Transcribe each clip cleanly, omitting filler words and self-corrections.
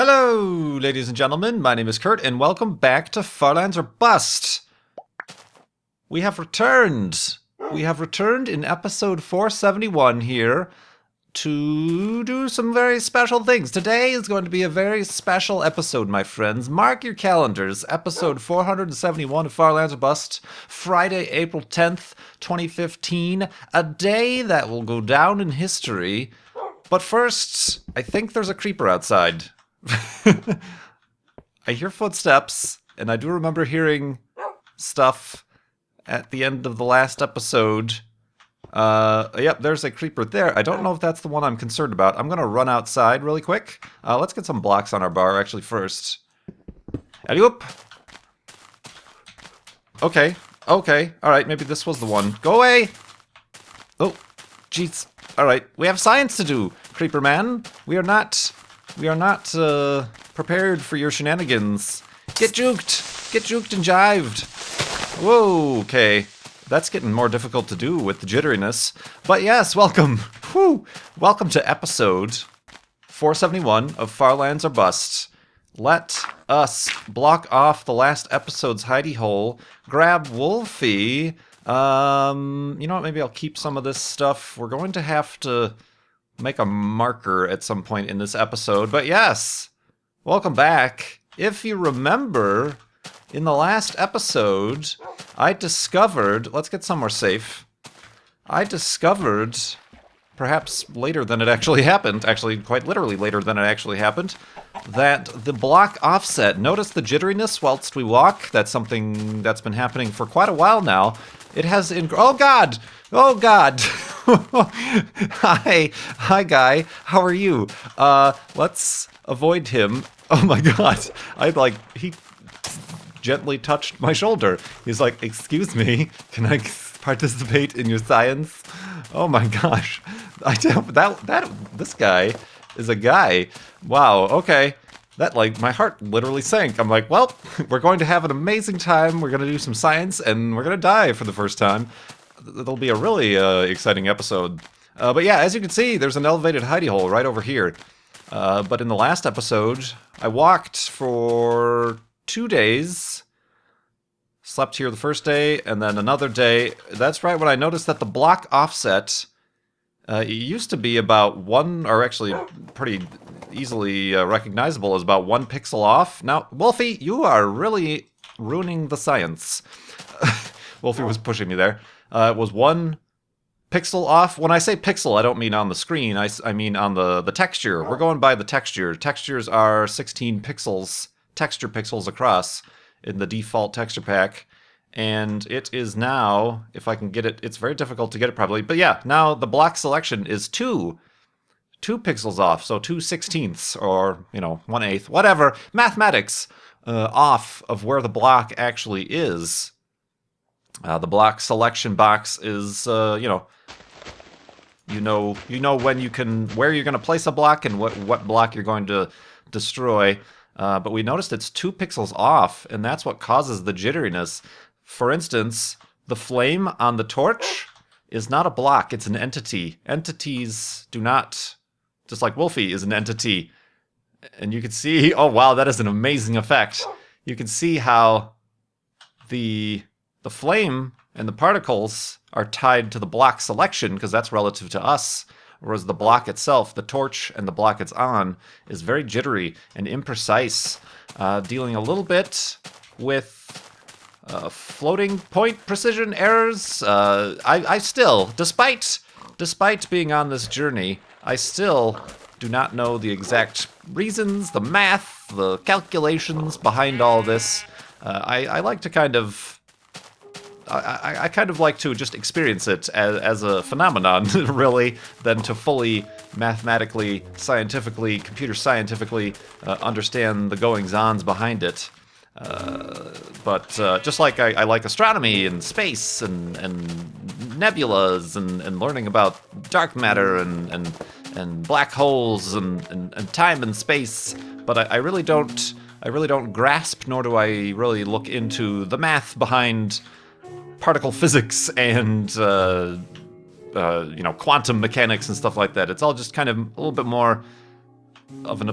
Hello, ladies and gentlemen. My name is Kurt, and welcome back to Farlands or Bust. We have returned. We have returned in episode 471 here to do some very special things. Today is going to be a very special episode, my friends. Mark your calendars. Episode 471 of Farlands or Bust, Friday, April 10th, 2015. A day that will go down in history. But first, I think there's a creeper outside. I hear footsteps, and I do remember hearing stuff at the end of the last episode. Yep, there's a creeper there. I don't know if that's the one I'm concerned about. I'm gonna run outside really quick. Let's get some blocks on our bar, actually, first. Alley-oop! Okay, alright, maybe this was the one. Go away! Oh, jeez. Alright, we have science to do, creeper man. We are not prepared for your shenanigans. Get juked and jived. Whoa, okay. That's getting more difficult to do with the jitteriness. But yes, welcome. Whew. Welcome to episode 471 of Farlands or Bust. Let us block off the last episode's hidey hole, grab Wolfie. You know what, maybe I'll keep some of this stuff. We're going to have to make a marker at some point in this episode. But yes, welcome back. If you remember, in the last episode, I discovered, let's get somewhere safe. I discovered, perhaps later than it actually happened, actually quite literally later than it actually happened, that the block offset, notice the jitteriness whilst we walk? That's something that's been happening for quite a while now. It has, oh God! Oh God! Hi guy, how are you? Let's avoid him. Oh my God, he gently touched my shoulder. He's like, excuse me, can I participate in your science? Oh my gosh, this guy is a guy. Wow, okay. That, my heart literally sank. I'm like, well, we're going to have an amazing time. We're going to do some science, and we're going to die for the first time. It'll be a really exciting episode. But yeah, as you can see, there's an elevated hidey hole right over here. But in the last episode, I walked for 2 days. Slept here the first day, and then another day. That's right when I noticed that the block offset, it used to be about one, or actually pretty easily recognizable as about 1 pixel off. Now, Wolfie, you are really ruining the science. Wolfie was pushing me there. It was 1 pixel off. When I say pixel, I don't mean on the screen. I mean on the texture. We're going by the texture. Textures are 16 pixels, texture pixels across in the default texture pack. And it is now, if I can get it, it's very difficult to get it properly. But yeah, now the block selection is 2 pixels off. So 2/16, or, 1/8, whatever. Mathematics off of where the block actually is. The block selection box is, you know where you're going to place a block and what block you're going to destroy. But we noticed it's 2 pixels off, and that's what causes the jitteriness. For instance, the flame on the torch is not a block, it's an entity. Entities do not, just like Wolfie is an entity. And you can see, oh wow, that is an amazing effect. You can see how the flame and the particles are tied to the block selection, because that's relative to us, whereas the block itself, the torch and the block it's on, is very jittery and imprecise, dealing a little bit with floating point precision errors. I still, despite being on this journey, I still do not know the exact reasons, the math, the calculations behind all this. I like to kind of... I kind of like to just experience it as a phenomenon, really, than to fully mathematically, scientifically, computer scientifically understand the goings-ons behind it. But just like I like astronomy and space and nebulas and learning about dark matter and black holes and time and space, but I really don't grasp, nor do I really look into the math behind particle physics and quantum mechanics and stuff like that. It's all just kind of a little bit more an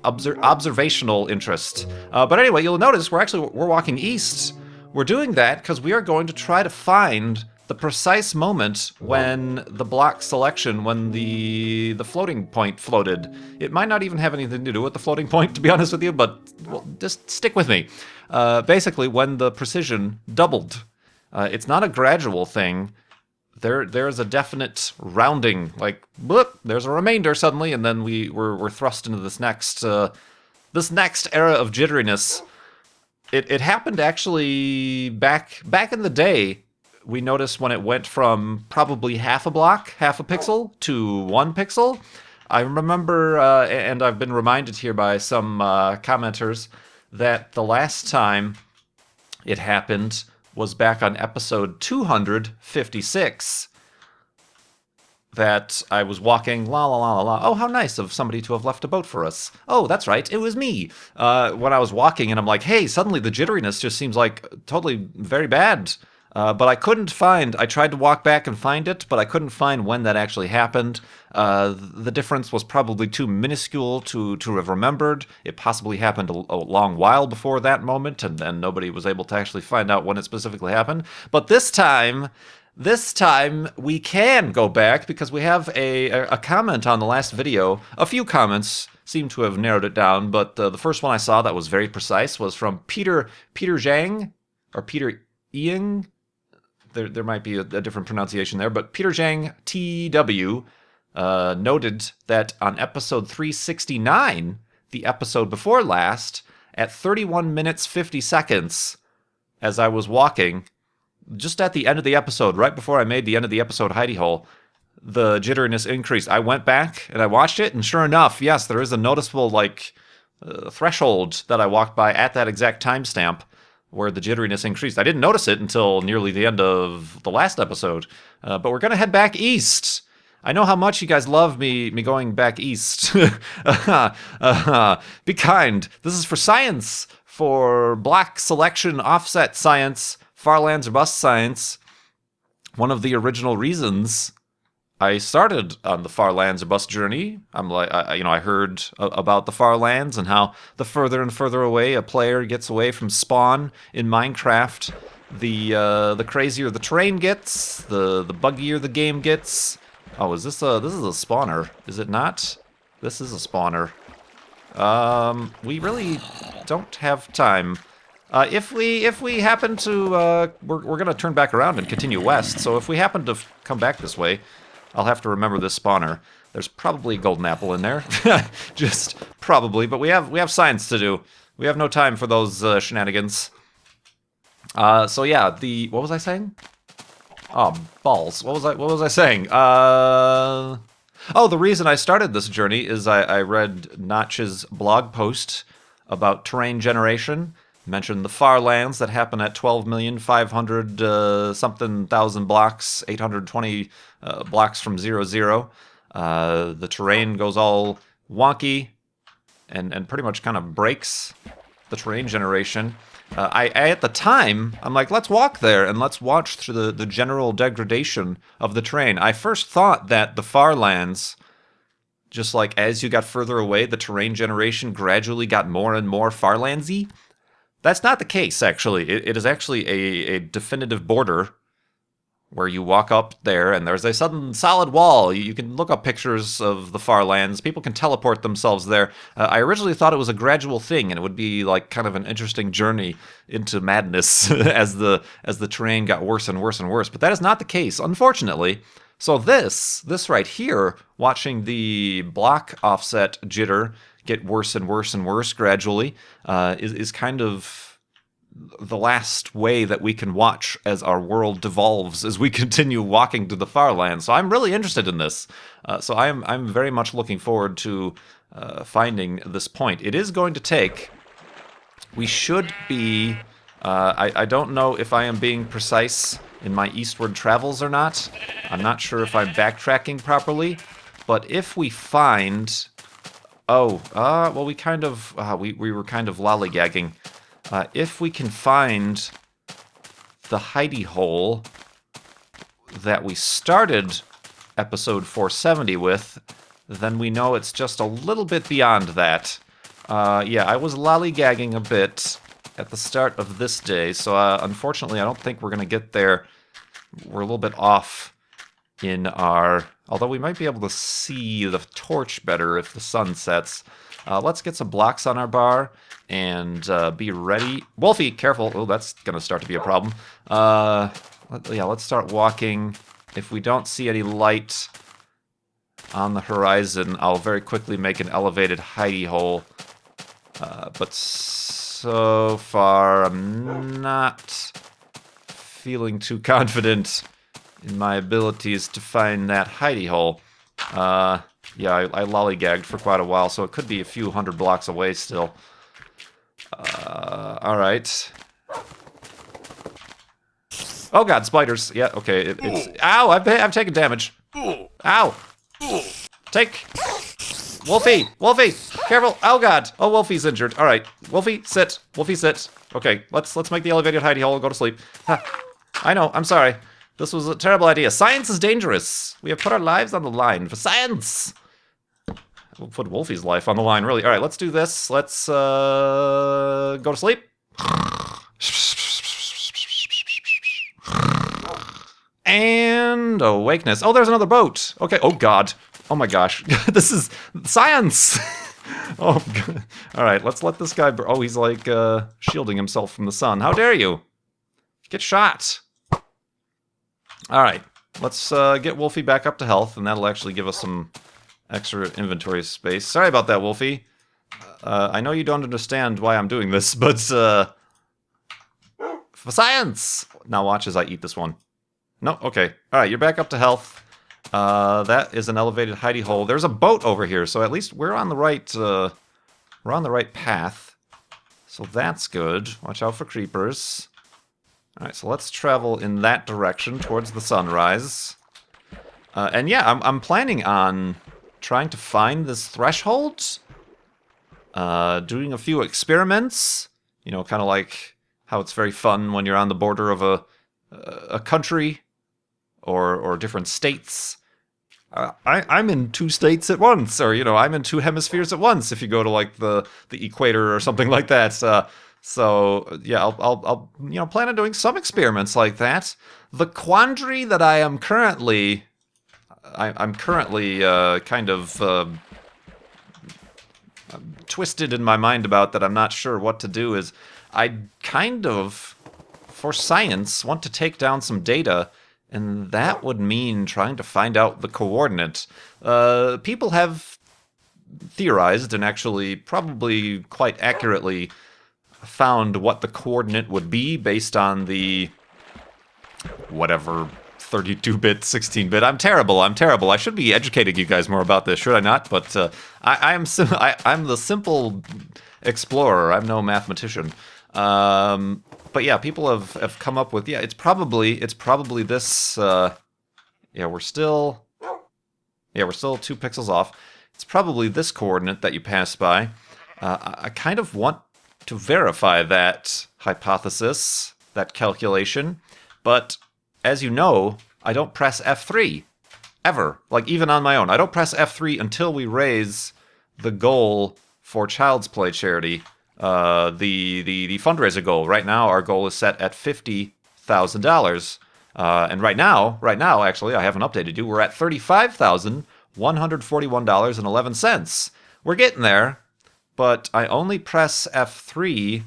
observational interest. But anyway, you'll notice we're walking east. We're doing that because we are going to try to find the precise moment when the block selection, when the floating point floated. It might not even have anything to do with the floating point, to be honest with you, but well, just stick with me. Basically, when the precision doubled. It's not a gradual thing. There's a definite rounding, like, bloop, there's a remainder suddenly, and then we're thrust into this next era of jitteriness. It happened actually back in the day. We noticed when it went from probably half a pixel, to 1 pixel. I remember, and I've been reminded here by some commenters, that the last time it happened was back on episode 256, that I was walking, la la la la la. Oh, how nice of somebody to have left a boat for us. Oh, that's right, it was me. When I was walking, and I'm like, hey, suddenly the jitteriness just seems like totally very bad. But I couldn't find, I tried to walk back and find it, but I couldn't find when that actually happened. The difference was probably too minuscule to have remembered. It possibly happened a long while before that moment, and then nobody was able to actually find out when it specifically happened. But this time we can go back because we have a comment on the last video. A few comments seem to have narrowed it down, but the first one I saw that was very precise was from Peter Zhang, or Peter Iying. There might be a different pronunciation there, but Peter Zhang TW noted that on episode 369, the episode before last, at 31 minutes 50 seconds, as I was walking, just at the end of the episode, right before I made the end of the episode hidey hole, the jitteriness increased. I went back and I watched it, and sure enough, yes, there is a noticeable threshold that I walked by at that exact timestamp, where the jitteriness increased. I didn't notice it until nearly the end of the last episode, but we're going to head back east. I know how much you guys love me going back east. Be kind. This is for science, for block selection offset science, far lands or bust science. One of the original reasons I started on the far lands or bust journey. I heard about the far lands and how the further and further away a player gets away from spawn in Minecraft, the crazier the terrain gets, the buggier the game gets. Oh, this is a spawner? Is it not? This is a spawner. We really don't have time. If we happen to, we're gonna turn back around and continue west. So if we happen to come back this way, I'll have to remember this spawner. There's probably a golden apple in there. Just probably, but we have science to do. We have no time for those shenanigans. So yeah, what was I saying? Oh, balls. What was I saying? Oh, the reason I started this journey is I read Notch's blog post about terrain generation. Mentioned the far lands that happen at 12,500 something thousand blocks, 820 blocks from 0, 0. The terrain goes all wonky and pretty much kind of breaks the terrain generation. I at the time, I'm like, let's walk there and let's watch through the general degradation of the terrain. I first thought that the far lands, just like as you got further away, the terrain generation gradually got more and more farlandsy. That's not the case, actually. It is actually a definitive border where you walk up there and there's a sudden solid wall. You can look up pictures of the far lands. People can teleport themselves there. I originally thought it was a gradual thing and it would be like kind of an interesting journey into madness as the terrain got worse and worse and worse. But that is not the case, unfortunately. So this right here, watching the block offset jitter get worse and worse and worse gradually, is kind of the last way that we can watch as our world devolves as we continue walking to the far land. So I'm really interested in this. So I'm very much looking forward to finding this point. It is going to take. We should be. I don't know if I am being precise in my eastward travels or not. I'm not sure if I'm backtracking properly. But if we find. Well, we kind of, we were kind of lollygagging. If we can find the hidey hole that we started episode 470 with, then we know it's just a little bit beyond that. Yeah, I was lollygagging a bit at the start of this day, so unfortunately I don't think we're going to get there. We're a little bit off in our... Although we might be able to see the torch better if the sun sets. Let's get some blocks on our bar and be ready. Wolfie, careful. Oh, that's going to start to be a problem. Yeah, let's start walking. If we don't see any light on the horizon, I'll very quickly make an elevated hidey hole. But so far, I'm not feeling too confident in my abilities to find that hidey hole. Yeah, I lollygagged for quite a while, so it could be a few hundred blocks away still. Alright. Oh god, spiders. Yeah, okay, it's... Ow, I've taken damage. Ow! Take... Wolfie! Wolfie! Careful! Oh god! Oh, Wolfie's injured. Alright. Wolfie, sit. Wolfie, sit. Okay, let's make the elevated hidey hole and go to sleep. I know, I'm sorry. This was a terrible idea. Science is dangerous. We have put our lives on the line for science. We'll put Wolfie's life on the line, really. Alright, let's do this. Let's go to sleep. And awakeness. Oh, there's another boat. Okay, oh god. Oh my gosh. This is science! Oh god. Alright, let's let this guy... Oh, he's like shielding himself from the sun. How dare you? Get shot. Alright, let's get Wolfie back up to health, and that'll actually give us some extra inventory space. Sorry about that, Wolfie. I know you don't understand why I'm doing this, but for science! Now watch as I eat this one. No, okay. Alright, you're back up to health. That is an elevated hidey hole. There's a boat over here, so at least we're on the right path. So that's good. Watch out for creepers. Alright, so let's travel in that direction towards the sunrise. And yeah, I'm planning on trying to find this threshold. Doing a few experiments. You know, kind of like how it's very fun when you're on the border of a country or different states. I'm in 2 states at once, or, you know, I'm in 2 hemispheres at once if you go to, like, the equator or something like that. So, yeah, I'll you know, plan on doing some experiments like that. The quandary that I am currently... I'm currently kind of twisted in my mind about that I'm not sure what to do is I kind of, for science, want to take down some data, and that would mean trying to find out the coordinate. People have theorized, and actually probably quite accurately found what the coordinate would be based on the whatever 32-bit, 16-bit. I'm terrible. I should be educating you guys more about this, should I not? But I'm the simple explorer. I'm no mathematician. But yeah, people have come up with, yeah, it's probably this. Yeah, we're still 2 pixels off. It's probably this coordinate that you pass by. I kind of want to verify that hypothesis, that calculation, but as you know, I don't press F3 ever. Like, even on my own, I don't press F3 until we raise the goal for Child's Play charity. The fundraiser goal. Right now, our goal is set at $50,000. And right now, actually, I haven't updated you. We're at $35,141.11. We're getting there, but I only press F3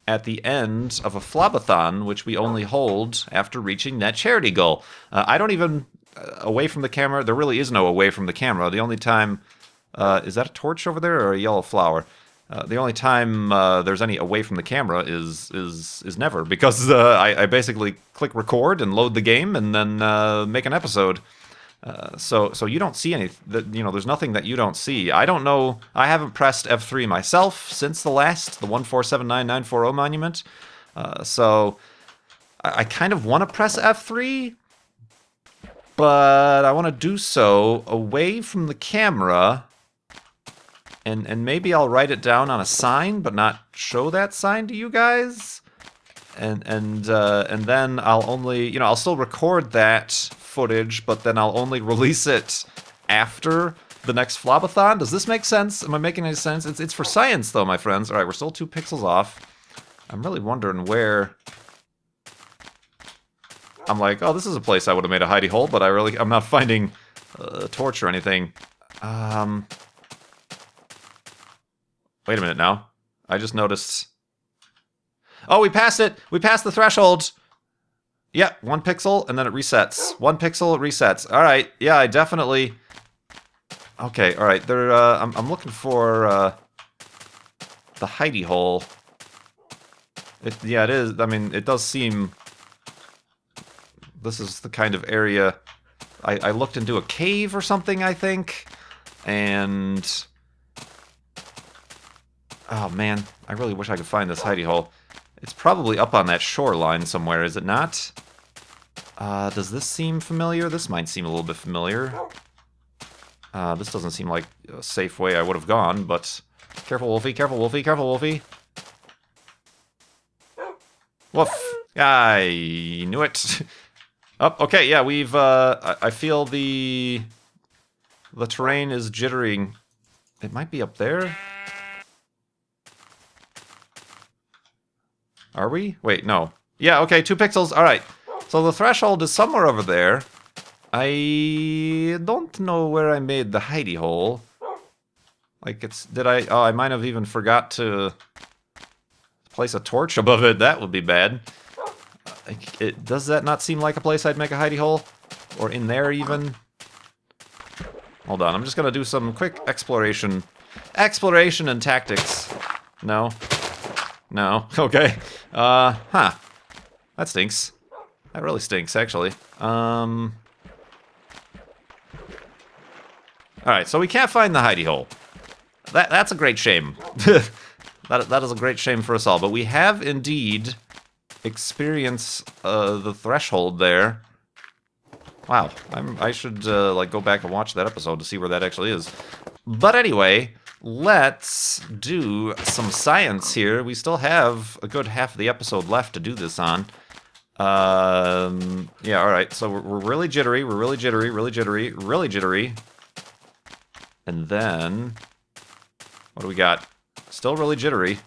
at the end of a flobathon, which we only hold after reaching that charity goal. I don't even, away from the camera, there really is no away from the camera. The only time, is that a torch over there or a yellow flower? The only time there's any away from the camera is never, because I basically click record and load the game and then make an episode. So you don't see any, you know, there's nothing that you don't see. I don't know, I haven't pressed F3 myself since the 1479940 monument. So I kind of want to press F3, but I want to do so away from the camera. And maybe I'll write it down on a sign, but not show that sign to you guys. And then I'll only, you know, I'll still record that footage, but then I'll only release it after the next Flobathon? Does this make sense? Am I making any sense? It's for science, though, my friends. All right, we're still 2 pixels off. I'm really wondering where... I'm like, oh, this is a place I would have made a hidey hole, but I'm not finding a torch or anything. Wait a minute now. I just noticed... Oh, we passed it! We passed the threshold! Yep, 1 pixel, and then it resets. 1 pixel, it resets. Alright, yeah, I definitely... Okay, alright, there, I'm looking for, the hidey hole. Yeah, it is, I mean, it does seem... This is the kind of area... I looked into a cave or something, I think, and... Oh, man, I really wish I could find this hidey hole. It's probably up on that shoreline somewhere, is it not? Does this seem familiar? This might seem a little bit familiar. This doesn't seem like a safe way I would have gone, but... Careful, Wolfie, careful, Wolfie, careful, Wolfie. Woof. I knew it. Oh, okay, yeah, we've, I feel the terrain is jittering. It might be up there. Are we? Wait, no. Yeah, okay, 2 pixels, alright. So the threshold is somewhere over there. I don't know where I made the hidey hole. Like, oh, I might have even forgot to place a torch above it. That would be bad. Does that not seem like a place I'd make a hidey hole? Or in there, even? Hold on, I'm just gonna do some quick exploration. Exploration and tactics. No. No. Okay. Huh. That stinks. That really stinks, actually. Alright, so we can't find the hidey hole. That's a great shame. That is a great shame for us all. But we have indeed experienced the threshold there. Wow. I should like go back and watch that episode to see where that actually is. But anyway, let's do some science here. We still have a good half of the episode left to do this on. Yeah, alright. So we're really jittery. We're really jittery, really jittery, really jittery. And then... What do we got? Still really jittery.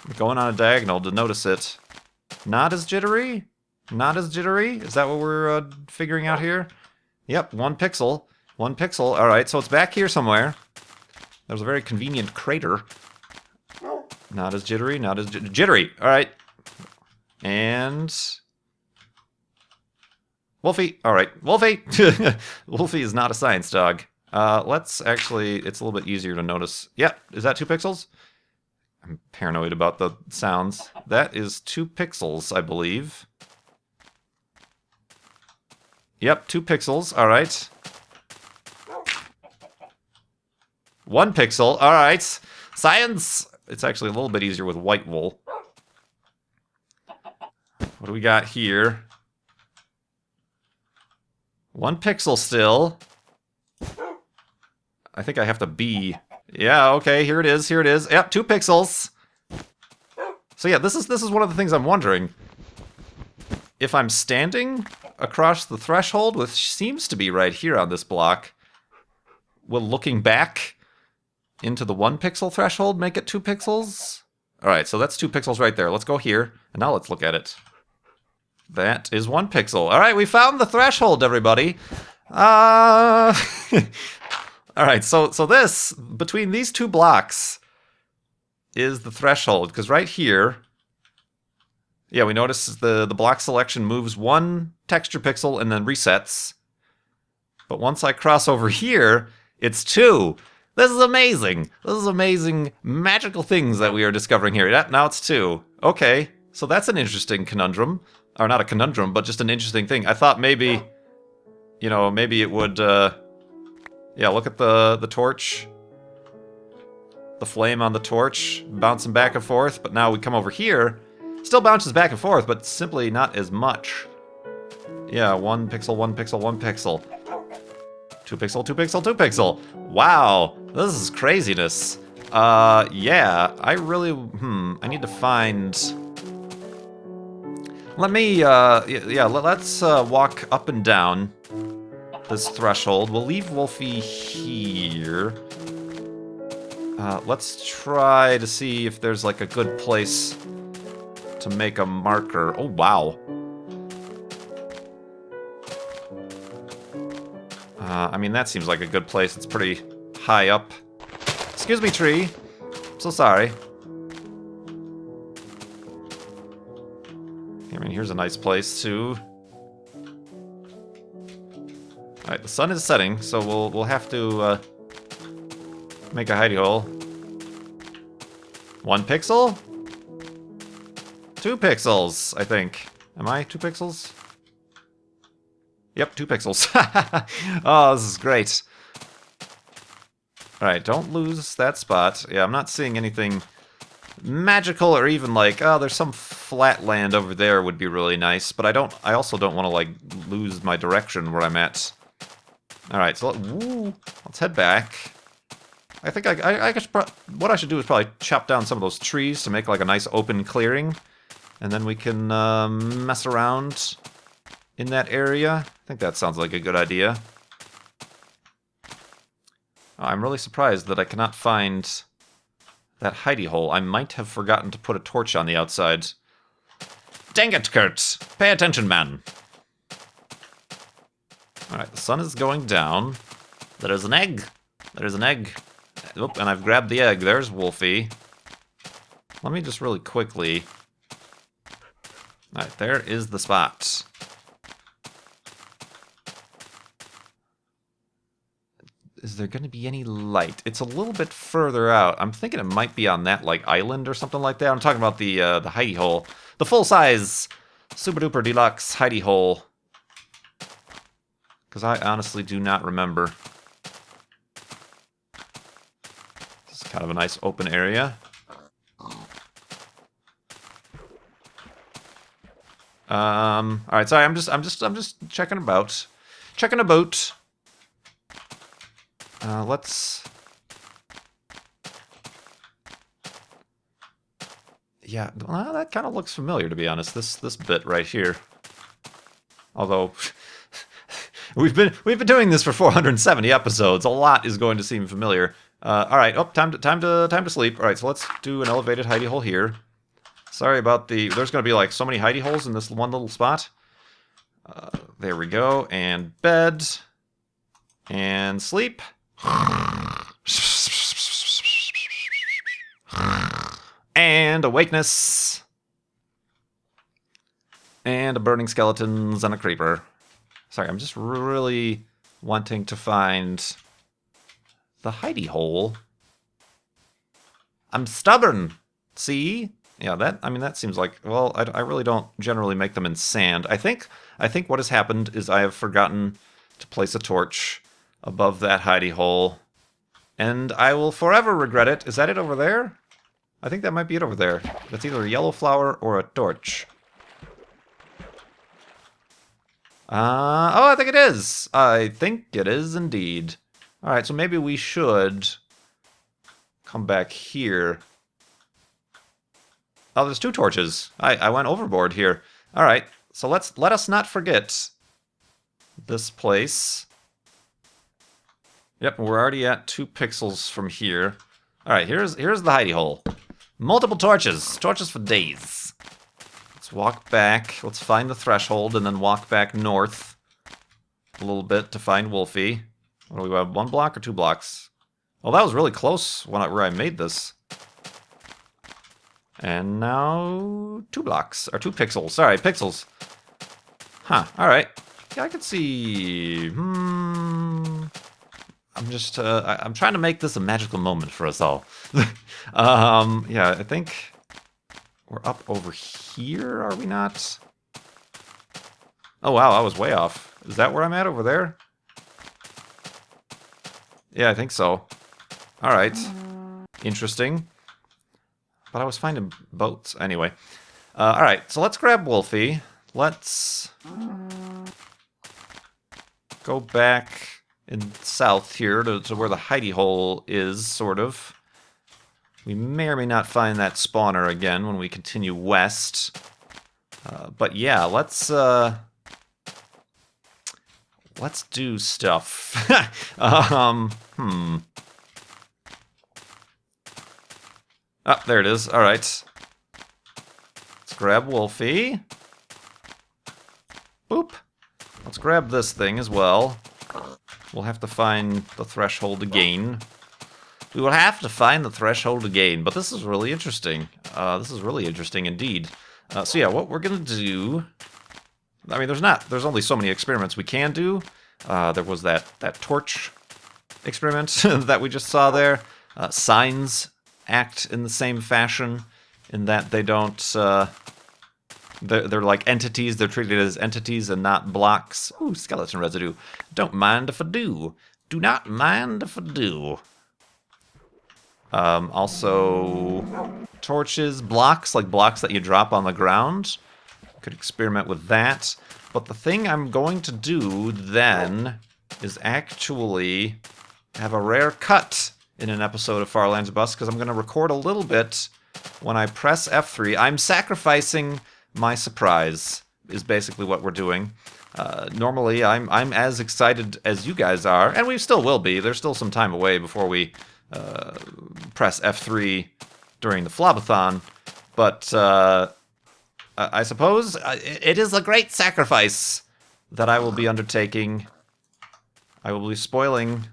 I'm going on a diagonal to notice it. Not as jittery? Not as jittery? Is that what we're figuring out here? Yep, 1 pixel. 1 pixel. Alright, so it's back here somewhere. There's a very convenient crater. Not as jittery, not as jittery. Alright. And... Wolfie. Alright, Wolfie! Wolfie is not a science dog. Let's actually... It's a little bit easier to notice. Yep, is that 2 pixels? I'm paranoid about the sounds. That is 2 pixels, I believe. Yep, 2 pixels. Alright. 1 pixel. Alright. Science! It's actually a little bit easier with white wool. What do we got here? 1 pixel still. I think I have to be... Yeah, okay, here it is, here it is. Yep, 2 pixels. So yeah, this is one of the things I'm wondering. If I'm standing across the threshold, which seems to be right here on this block, will looking back into the 1 pixel threshold make it 2 pixels? Alright, so that's 2 pixels right there. Let's go here, and now let's look at it. That is 1 pixel. Alright, we found the threshold, everybody. Alright, so this, between these 2 blocks, is the threshold. Because right here, yeah, we notice the block selection moves 1 texture pixel and then resets. But once I cross over here, it's 2. This is amazing. This is amazing magical things that we are discovering here. Yeah, now it's 2. Okay, so that's an interesting conundrum. Or not a conundrum, but just an interesting thing. I thought maybe, you know, maybe it would... Yeah, look at the torch. The flame on the torch bouncing back and forth. But now we come over here. Still bounces back and forth, but simply not as much. Yeah, 1 pixel, 1 pixel, 1 pixel. 2 pixel, 2 pixel, 2 pixel. Wow, this is craziness. Yeah, I really... I need to find... Let me, yeah, let's walk up and down. this threshold. We'll leave Wolfie here. Let's try to see if there's like a good place to make a marker. Oh, wow. I mean, that seems like a good place. It's pretty high up. Excuse me, tree. I'm so sorry. I mean, here's a nice place too. Alright, the sun is setting, so we'll have to make a hidey hole. 1 pixel? 2 pixels, I think. Am I 2 pixels? Yep, 2 pixels. Oh, this is great. Alright, don't lose that spot. Yeah, I'm not seeing anything magical or even like, oh, there's some flat land over there would be really nice, but I also don't want to like lose my direction where I'm at. Alright, so let's head back. I think I guess what I should do is probably chop down some of those trees to make like a nice open clearing, and then we can mess around in that area. I think that sounds like a good idea. I'm really surprised that I cannot find that hidey hole. I might have forgotten to put a torch on the outside. Dang it, Kurt! Pay attention, man! Alright, the sun is going down. There's an egg! There's an egg. Oop, and I've grabbed the egg. There's Wolfie. Let me just really quickly... Alright, there is the spot. Is there going to be any light? It's a little bit further out. I'm thinking it might be on that, like, island or something like that. I'm talking about the hidey hole. The full-size, super-duper deluxe hidey hole. Because I honestly do not remember. This is kind of a nice open area. Alright, sorry, I'm just checking about. Checking about. Let's... Yeah, well, that kind of looks familiar, to be honest, this bit right here. Although, we've been doing this for 470 episodes. A lot is going to seem familiar. Alright, time to sleep. Alright, so let's do an elevated hidey hole here. Sorry about the... There's going to be, like, so many hidey holes in this one little spot. There we go, and bed. And sleep. And awakeness. And a burning skeletons and a creeper. Sorry, I'm just really wanting to find the hidey hole. I'm stubborn. See? Yeah, that seems like, well, I really don't generally make them in sand. I think what has happened is I have forgotten to place a torch above that hidey hole, and I will forever regret it. Is that it over there? I think that might be it over there. That's either a yellow flower or a torch. Oh, I think it is. I think it is indeed. Alright, so maybe we should come back here. Oh, there's 2 torches. I went overboard here. Alright, so let us not forget this place. Yep, we're already at 2 pixels from here. Alright, here's the hidey hole. Multiple torches. Torches for days. Let's walk back. Let's find the threshold and then walk back north a little bit to find Wolfie. What do we have, 1 block or 2 blocks? Oh, that was really close where I made this. And now 2 blocks, or 2 pixels. Sorry, pixels. Huh, alright. Yeah, I can see... I'm trying to make this a magical moment for us all. Yeah, I think we're up over here, are we not? Oh wow, I was way off. Is that where I'm at, over there? Yeah, I think so. Alright. Interesting. But I was finding boats. Anyway. Alright, so let's grab Wolfie. Let's go back in south here to where the hidey hole is, sort of. We may or may not find that spawner again when we continue west. But yeah, let's let's do stuff. Oh, there it is. All right. Let's grab Wolfie. Boop. Let's grab this thing as well. We'll have to find the threshold again. We will have to find the threshold again, but this is really interesting. This is really interesting indeed. So yeah, what we're gonna do... I mean, there's only so many experiments we can do. There was that torch experiment that we just saw there. Signs act in the same fashion, in that they don't... They're like entities. They're treated as entities and not blocks. Ooh, skeleton residue. Don't mind if I do. Do not mind if I do. Also, torches, blocks, like blocks that you drop on the ground. Could experiment with that. But the thing I'm going to do then is actually have a rare cut in an episode of Farlands Bus, because I'm going to record a little bit when I press F3. I'm sacrificing my surprise, is basically what we're doing. Normally, I'm as excited as you guys are, and we still will be. There's still some time away before we press F3 during the Flobathon, but I suppose it is a great sacrifice that I will be undertaking. I will be spoiling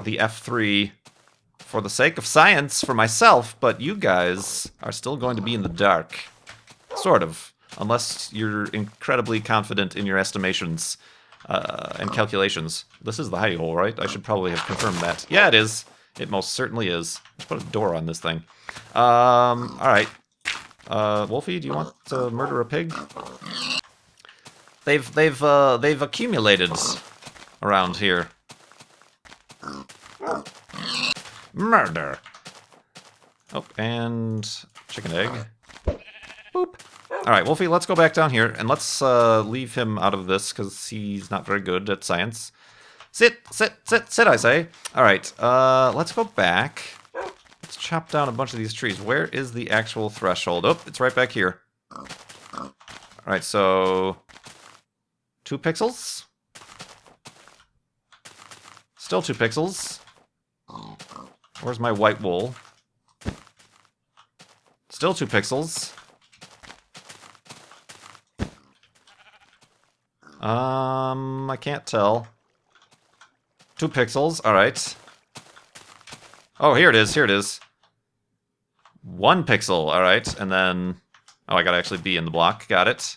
the F3 for the sake of science for myself, but you guys are still going to be in the dark. Sort of. Unless you're incredibly confident in your estimations and calculations. This is the hidey hole, right? I should probably have confirmed that. Yeah, it is. It most certainly is. Let's put a door on this thing. Alright. Wolfie, do you want to murder a pig? They've accumulated around here. Murder. Oh, and chicken egg. Boop. Alright, Wolfie, let's go back down here, and let's leave him out of this, because he's not very good at science. Sit, I say. Alright, let's go back. Let's chop down a bunch of these trees. Where is the actual threshold? Oh, it's right back here. Alright, so... 2 pixels? Still 2 pixels. Where's my white wool? Still 2 pixels. I can't tell. 2 pixels, alright. Oh, here it is, here it is. 1 pixel, alright, and then... Oh, I gotta actually be in the block, got it.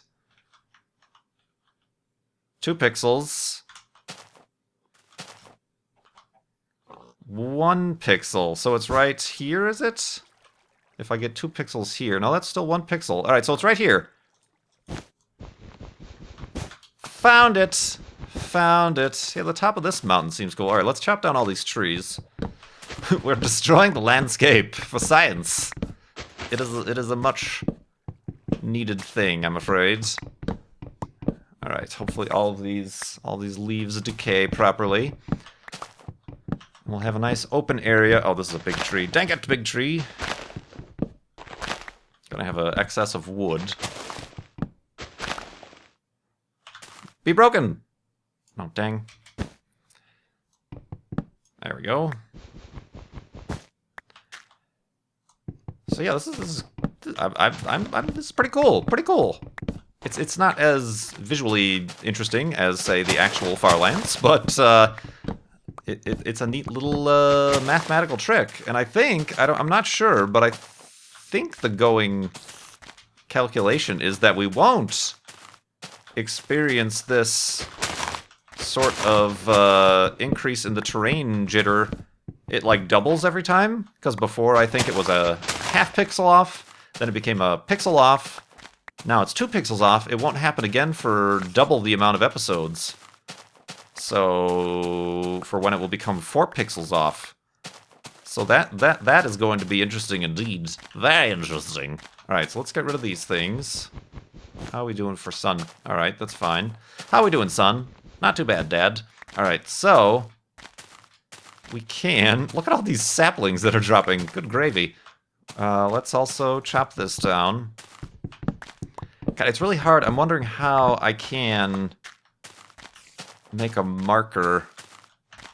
2 pixels. 1 pixel, so it's right here, is it? If I get 2 pixels here. No, that's still 1 pixel. Alright, so it's right here. Found it! Found it. Yeah, the top of this mountain seems cool. Alright, let's chop down all these trees. We're destroying the landscape for science. It is a much needed thing, I'm afraid. Alright, hopefully all these leaves decay properly. We'll have a nice open area. Oh, this is a big tree. Dang it, big tree! Gonna have an excess of wood. Be broken! Oh, dang. There we go. So yeah, this is pretty cool. Pretty cool. It's not as visually interesting as, say, the actual Farlands, but it's a neat little mathematical trick. And I think I'm not sure, but I think the going calculation is that we won't experience this sort of increase in the terrain jitter. It like doubles every time, because before I think it was a half pixel off, then it became a pixel off, now it's 2 pixels off. It won't happen again for double the amount of episodes. So for when it will become 4 pixels off. So that is going to be interesting indeed. Very interesting. Alright, so let's get rid of these things. How are we doing for sun? Alright, that's fine. How are we doing, sun? Not too bad, Dad. Alright, so... we can... Look at all these saplings that are dropping. Good gravy. Let's also chop this down. God, it's really hard. I'm wondering how I can make a marker.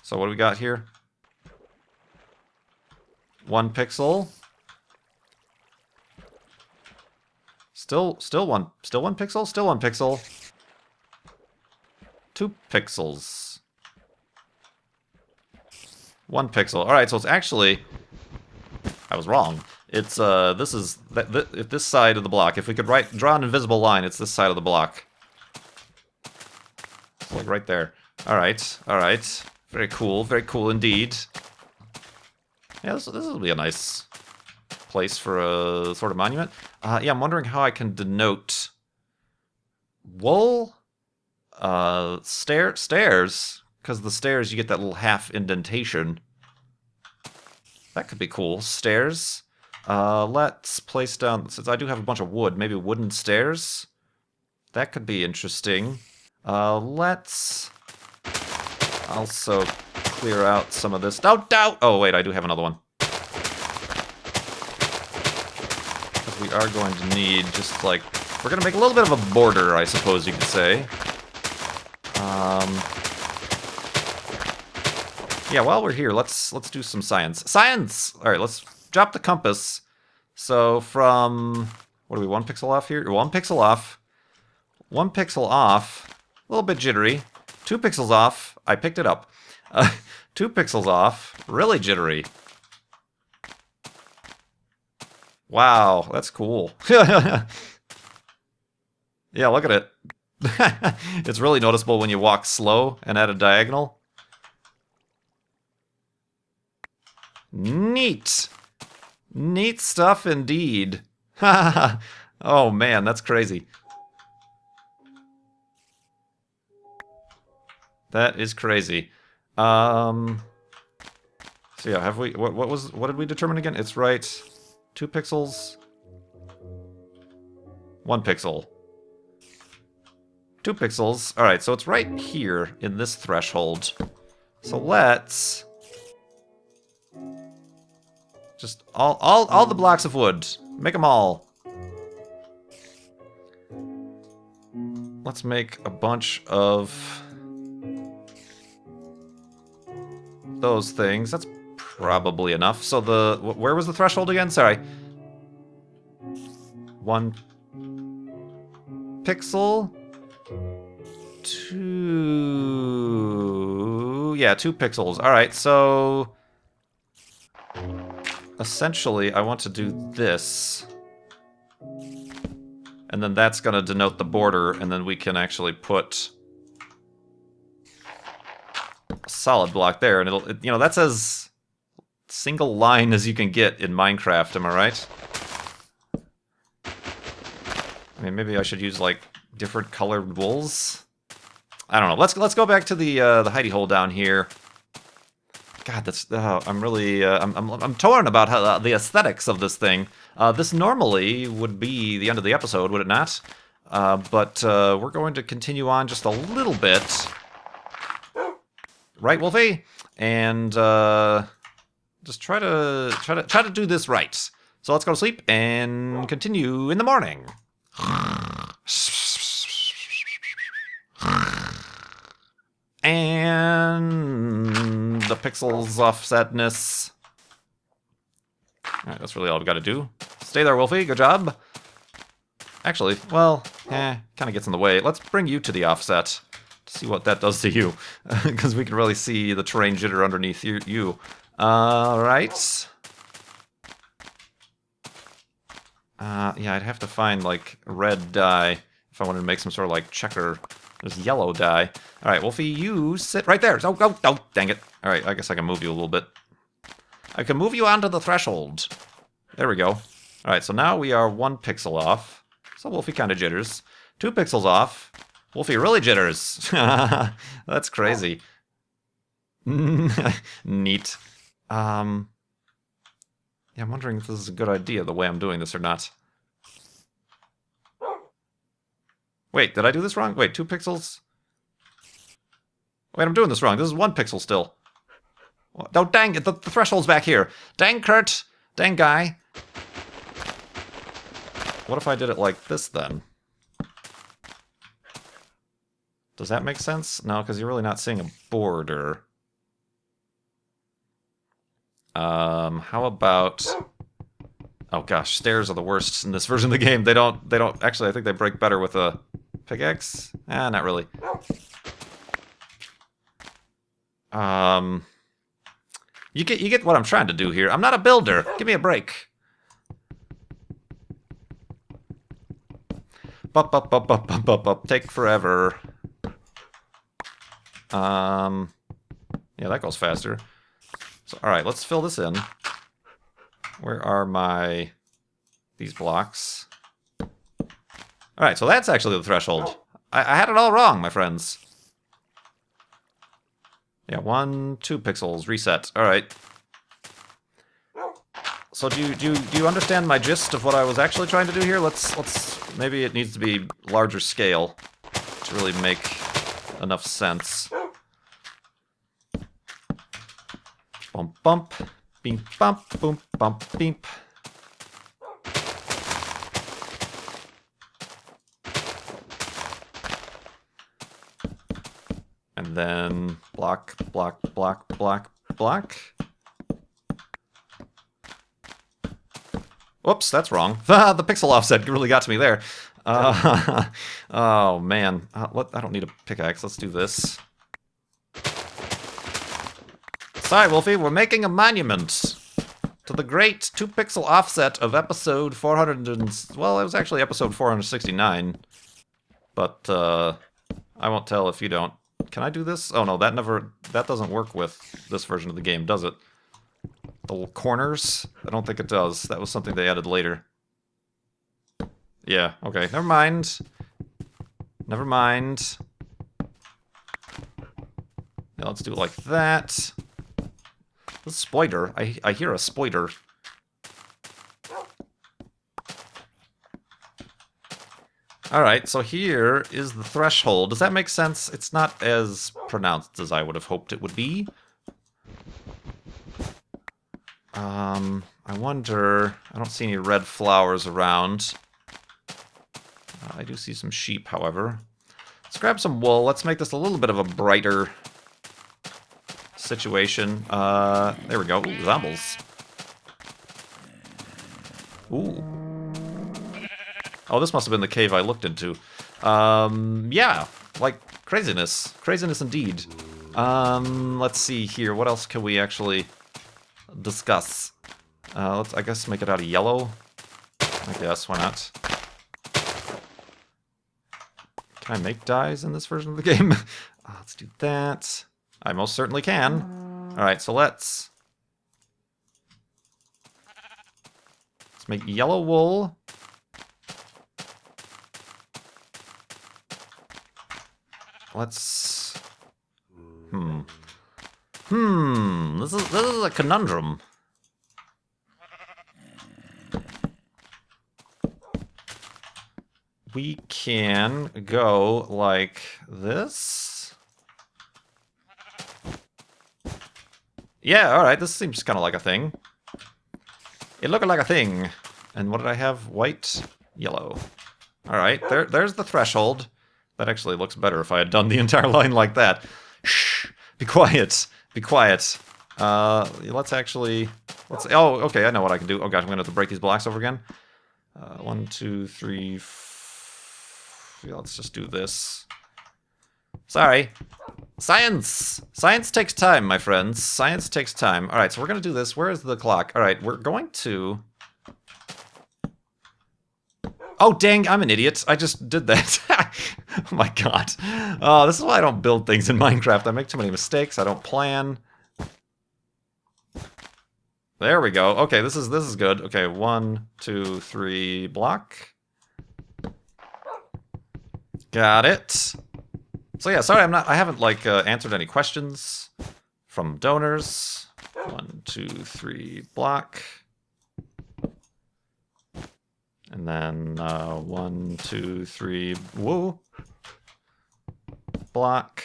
So what do we got here? 1 pixel. Still 1 pixel? Still 1 pixel. 2 pixels. 1 pixel. Alright, so it's actually... I was wrong. It's, this is... this side of the block. If we could draw an invisible line, it's this side of the block. Like right there. Alright, alright. Very cool indeed. Yeah, this will be a nice place for a sort of monument. Yeah, I'm wondering how I can denote wool, stairs, because the stairs you get that little half indentation. That could be cool. Stairs. Let's place down, since I do have a bunch of wood, maybe wooden stairs. That could be interesting. Let's also clear out some of this. Oh, wait, I do have another one. Because we are going to need just like, we're going to make a little bit of a border, I suppose you could say. Yeah, while we're here, let's do some science. Science! Alright, let's drop the compass. So from, what are we, 1 pixel off here? 1 pixel off. 1 pixel off. A little bit jittery. 2 pixels off. I picked it up. 2 pixels off. Really jittery. Wow, that's cool. Yeah, look at it. It's really noticeable when you walk slow and at a diagonal. Neat. Neat stuff indeed. Oh man, that's crazy. That is crazy. So yeah, have we what did we determine again? It's right. 2 pixels. 1 pixel. 2 pixels. Alright, so it's right here in this threshold. So let's just all the blocks of wood. Make them all. Let's make a bunch of those things. That's probably enough. So where was the threshold again? Sorry. 1 pixel. 2... Yeah, 2 pixels. Alright, so essentially I want to do this. And then that's going to denote the border, and then we can actually put a solid block there, and it'll, you know, that's as single line as you can get in Minecraft, am I right? I mean, maybe I should use, like, different colored wools? I don't know. Let's go back to the hidey hole down here. God, that's... I'm really... I'm torn about how the aesthetics of this thing. This normally would be the end of the episode, would it not? But we're going to continue on just a little bit. Right, Wolfie? And just try to do this right. So let's go to sleep and continue in the morning. And the pixels offsetness. Alright, that's really all we gotta do. Stay there, Wolfie. Good job. Actually, well, kind of gets in the way. Let's bring you to the offset to see what that does to you. Because we can really see the terrain jitter underneath you. Alright. Yeah, I'd have to find, like, red dye if I wanted to make some sort of, like, checker. There's yellow dye. Alright, Wolfie, you sit right there. Oh, dang it. Alright, I guess I can move you a little bit. I can move you onto the threshold. There we go. Alright, so now we are 1 pixel off. So Wolfie kind of jitters. 2 pixels off. Wolfie really jitters. That's crazy. Neat. Yeah, I'm wondering if this is a good idea, the way I'm doing this or not. Wait, did I do this wrong? Wait, 2 pixels? Wait, I'm doing this wrong. This is 1 pixel still. Oh, dang it, the threshold's back here. Dang, Kurt. Dang, guy. What if I did it like this, then? Does that make sense? No, because you're really not seeing a border. How about... Oh gosh, stairs are the worst in this version of the game. They don't, actually, I think they break better with a pickaxe. Not really. You get what I'm trying to do here. I'm not a builder. Give me a break. Bup. Take forever. Yeah, that goes faster. So, all right, let's fill this in. Where are these blocks? All right, so that's actually the threshold. I had it all wrong, my friends. Yeah, 1, 2 pixels, reset. All right. So do you understand my gist of what I was actually trying to do here? Let's maybe it needs to be larger scale to really make enough sense. Bump bump. Beep, bump, boom, bump, beep. And then block. Whoops, that's wrong. The pixel offset really got to me there. Oh, man. I don't need a pickaxe. Let's do this. Sorry, Wolfie, we're making a monument to the great 2-pixel offset of episode 400 well, it was actually episode 469. But, I won't tell if you don't. Can I do this? Oh no, that doesn't work with this version of the game, does it? The little corners? I don't think it does. That was something they added later. Yeah, okay, never mind. Never mind. Now let's do it like that. The spider. I hear a spider. Alright, so here is the threshold. Does that make sense? It's not as pronounced as I would have hoped it would be. I wonder... I don't see any red flowers around. I do see some sheep, however. Let's grab some wool. Let's make this a little bit of a brighter situation. There we go. Ooh, zombies. Ooh. Oh, this must have been the cave I looked into. Yeah, like craziness. Craziness indeed. Let's see here. What else can we actually discuss? Let's, I guess, make it out of yellow. I guess, why not? Can I make dyes in this version of the game? Let's do that. I most certainly can. Alright, so let's make yellow wool. Let's... This is a conundrum. We can go like this. Yeah, alright, this seems kind of like a thing. It looked like a thing. And what did I have? White, yellow. Alright, there's the threshold. That actually looks better if I had done the entire line like that. Shh! Be quiet! Be quiet. Let's actually... Oh, okay, I know what I can do. Oh gosh, I'm gonna have to break these blocks over again. 1, 2, 3, yeah, let's just do this. Sorry. Science! Science takes time, my friends. Science takes time. Alright, so we're gonna do this. Where is the clock? Alright, we're going to... Oh, dang, I'm an idiot. I just did that. Oh my god. Oh, this is why I don't build things in Minecraft. I make too many mistakes. I don't plan. There we go. Okay, this is good. Okay, 1, 2, 3, block. Got it. So yeah, sorry, I haven't like answered any questions from donors. 1, 2, 3, block. And then 1, 2, 3, woo. Block.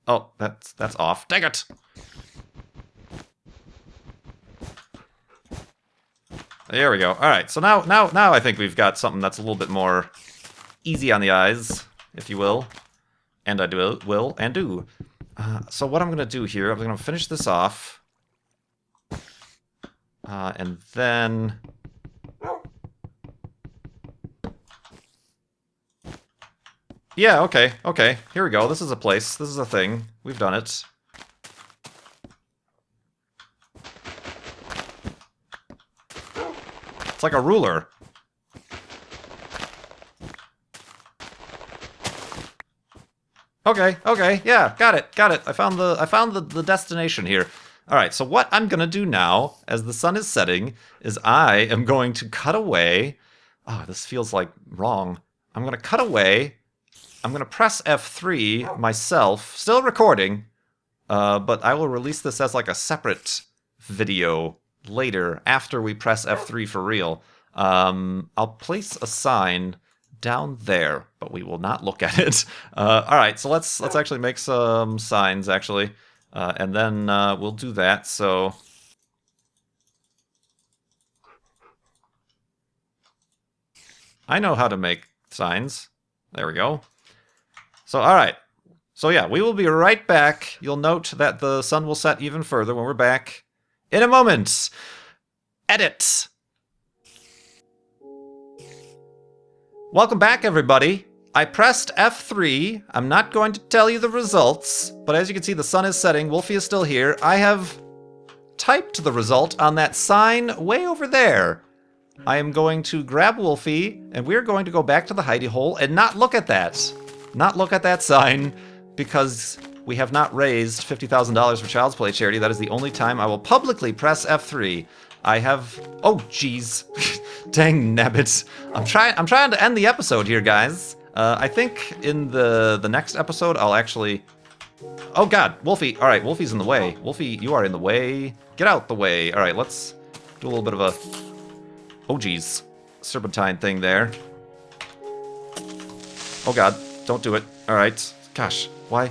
Oh, that's off. Dang it. There we go. All right. So now I think we've got something that's a little bit more easy on the eyes, if you will. And I will and do. So what I'm going to do here, I'm going to finish this off. And then... Yeah, okay, okay. Here we go. This is a place. This is a thing. We've done it. It's like a ruler. Okay, okay, yeah, got it. I found the destination here. All right, so what I'm gonna do now, as the sun is setting, is I am going to cut away. Oh, this feels like wrong. I'm gonna cut away. I'm gonna press F3 myself, still recording, but I will release this as like a separate video later after we press F3 for real. I'll place a sign down there, but we will not look at it. All right, so let's actually make some signs actually, and then we'll do that. So I know how to make signs. There we go. So all right. So yeah, we will be right back. You'll note that the sun will set even further when we're back in a moment. Edit. Welcome back, everybody. I pressed F3. I'm not going to tell you the results, but as you can see, the sun is setting. Wolfie is still here. I have typed the result on that sign way over there. I am going to grab Wolfie, and we're going to go back to the hidey hole and not look at that. Not look at that sign, because we have not raised $50,000 for Child's Play charity. That is the only time I will publicly press F3. I have... Oh, jeez. Dang nabbit. I'm trying to end the episode here, guys. I think in the next episode, I'll actually... Oh, God. Wolfie. All right, Wolfie's in the way. Wolfie, you are in the way. Get out the way. All right, let's do a little bit of a... Oh, jeez. Serpentine thing there. Oh, God. Don't do it. All right. Gosh. Why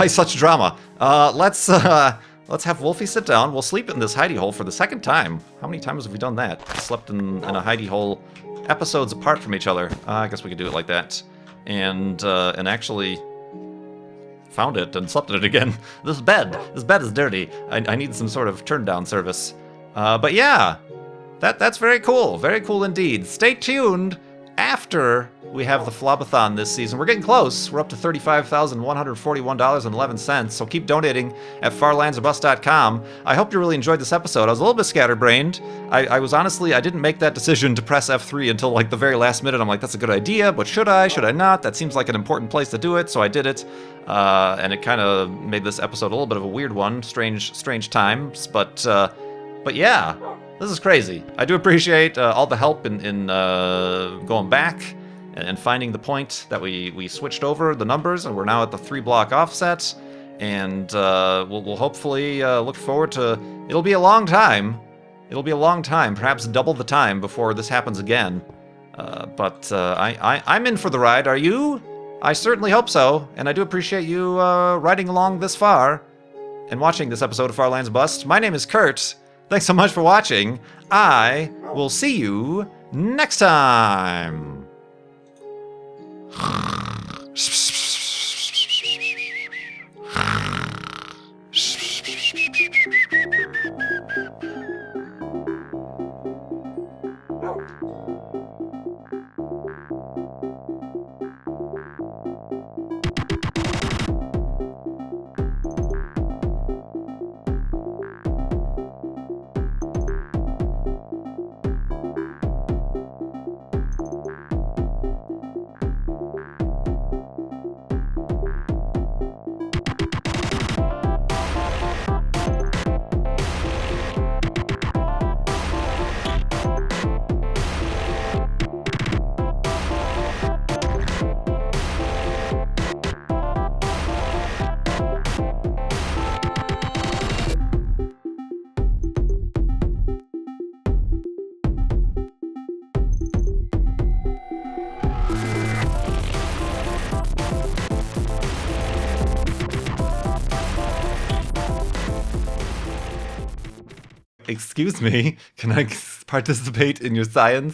such drama? Let's have Wolfie sit down. We'll sleep in this hidey hole for the second time. How many times have we done that? Slept in a hidey hole, episodes apart from each other. I guess we could do it like that. And actually found it and slept in it again. This bed is dirty. I need some sort of turn down service. But yeah, that's very cool. Very cool indeed. Stay tuned after we have the Flobathon this season. We're getting close. We're up to $35,141.11, so keep donating at farlandsorbust.com. I hope you really enjoyed this episode. I was a little bit scatterbrained. I was honestly, I didn't make that decision to press F3 until like the very last minute. I'm like, that's a good idea, but should I not? That seems like an important place to do it, so I did it. And it kind of made this episode a little bit of a weird one. Strange times, but yeah. This is crazy. I do appreciate all the help in going back and finding the point that we switched over the numbers, and we're now at the 3-block offset. And we'll hopefully look forward to... It'll be a long time. It'll be a long time, perhaps double the time before this happens again. But I'm in for the ride. Are you? I certainly hope so, and I do appreciate you riding along this far and watching this episode of Farlands Bust. My name is Kurt. Thanks so much for watching. I will see you next time. Excuse me, can I participate in your science?